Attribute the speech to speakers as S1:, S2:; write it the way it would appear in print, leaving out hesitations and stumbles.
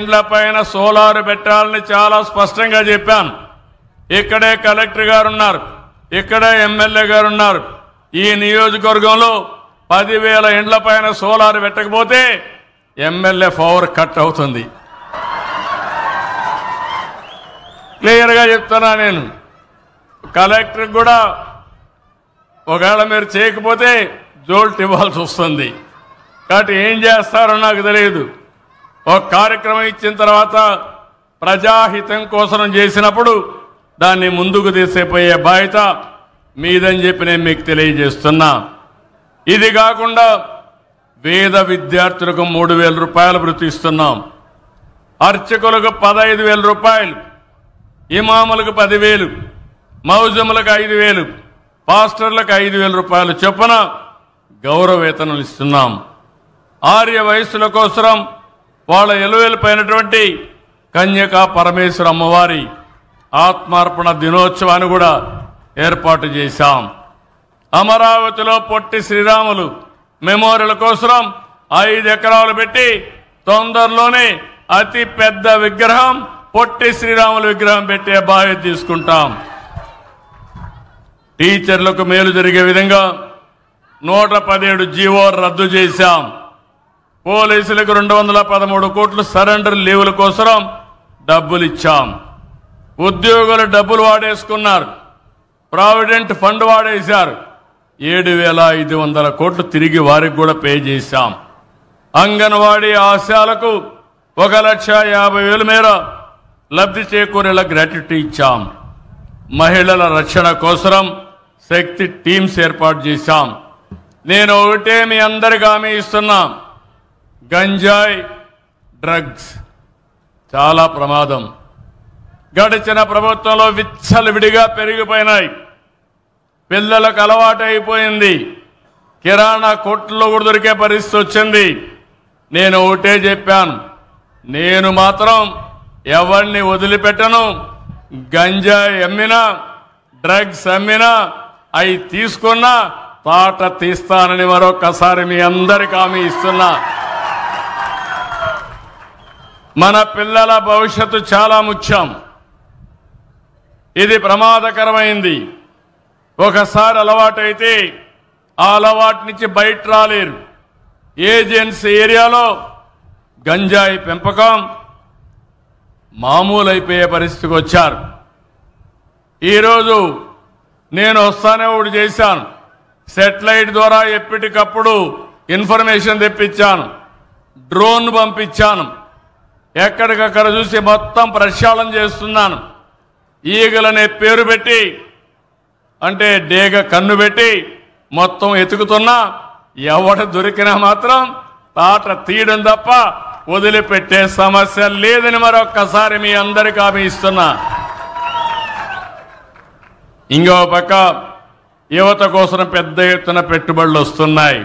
S1: ఇండ్లపైన solar పెట్టాలని చాలా స్పష్టంగా చెప్పాను. ఇక్కడే కలెక్టర్ గారు ఉన్నారు, ఇక్కడే ఎమ్మెల్యే గారు ఉన్నారు. ఈ నియోజకవర్గంలో 10,000 ఇండ్లపైన సోలార్ పెట్టకపోతే ఎమ్మెల్యే పవర్ కట్ అవుతుంది. క్లియర్గా చెప్తున్నా నేను. కలెక్టర్ కూడా ఒకవేళ మీరు చేయకపోతే జోల్ట్ ఇవ్వాల్సి వస్తుంది. కాబట్టి ఏం చేస్తారో నాకు తెలియదు. ఒక కార్యక్రమం ఇచ్చిన తర్వాత ప్రజాహితం కోసం చేసినప్పుడు దాన్ని ముందుకు తీసుకుపోయే బాధ్యత మీదని చెప్పి నేను మీకు తెలియజేస్తున్నా. ఇది కాకుండా వేద విద్యార్థులకు 3,000 రూపాయలు వృత్తిస్తున్నాం. అర్చకులకు 15,000 రూపాయలు, ఇమాములకు 10,000, మౌజములకు 5,000, పాస్టర్లకు 5,000 రూపాయలు చొప్పున గౌరవ వేతనాలు ఇస్తున్నాం. ఆర్య వయస్సుల కోసం వాళ్ళ ఎలువెలిపోయినటువంటి కన్యకా పరమేశ్వర అమ్మవారి ఆత్మార్పణ దినోత్సవాన్ని కూడా ఏర్పాటు చేశాం. అమరావతిలో పొట్టి శ్రీరాములు మెమోరియల్ కోసం 5 ఎకరాలు పెట్టి తొందరలోనే అతి పెద్ద విగ్రహం పొట్టి శ్రీరాముల విగ్రహం పెట్టే బాధ్యత తీసుకుంటాం. టీచర్లకు మేలు జరిగే విధంగా 117 జీవో రద్దు చేశాం. పోలీసులకు 213 కోట్లు సరెండర్ లీవుల కోసం డబ్బులు ఇచ్చాం. ఉద్యోగులు డబ్బులు వాడేసుకున్నారు, ప్రావిడెంట్ ఫండ్ వాడేశారు. 7,500 కోట్లు తిరిగి వారికి కూడా పే చేశాం. అంగన్వాడీ ఆశాలకు 1,50,000 మేర లబ్ధి చేకూరేలా గ్రాట్యుటీ ఇచ్చాం. మహిళల రక్షణ కోసం శక్తి టీమ్స్ ఏర్పాటు చేశాం. నేను ఒకటే మీ అందరికీ హామీ ఇస్తున్నా, గంజాయి డ్రగ్స్ చాలా ప్రమాదం. గడిచిన ప్రభుత్వంలో విచ్చలవిడిగా పెరిగిపోయినాయి. పిల్లలకు అలవాటు అయిపోయింది. కిరాణా కొట్టులో కూడా దొరికే పరిస్థితి వచ్చింది. నేను ఒకటే చెప్పాను, నేను మాత్రం ఎవరిని వదిలిపెట్టను. గంజాయి అమ్మినా, డ్రగ్స్ అమ్మినా, అవి తీసుకున్నా తాట తీస్తానని మరొకసారి మీ అందరికీ హామీ ఇస్తున్నా. మన పిల్లల భవిష్యత్తు చాలా ముఖ్యం. ఇది ప్రమాదకరమైంది. ఒకసారి అలవాటైతే ఆ అలవాటు నుంచి బయట రాలేరు. ఏజెన్సీ ఏరియాలో గంజాయి పెంపకం మామూలు అయిపోయే పరిస్థితికి వచ్చారు. ఈరోజు నేను వస్తానే ఒకటి చేశాను. సెటిలైట్ ద్వారా ఎప్పటికప్పుడు ఇన్ఫర్మేషన్ తెప్పించాను, డ్రోన్ పంపించాను. ఎక్కడికక్కడ చూసి మొత్తం ప్రక్షాళన చేస్తున్నాను. ఈగలనే పేరు పెట్టి, అంటే డేగ కన్ను పెట్టి మొత్తం ఎతుకుతున్నా. ఎవడ దొరికినా మాత్రం తాట తీయడం తప్ప వదిలిపెట్టే సమస్య లేదని మరొక్కసారి మీ అందరికీ హామీ ఇస్తున్నా. ఇంకో పక్క యువత కోసం పెద్ద ఎత్తున పెట్టుబడులు వస్తున్నాయి.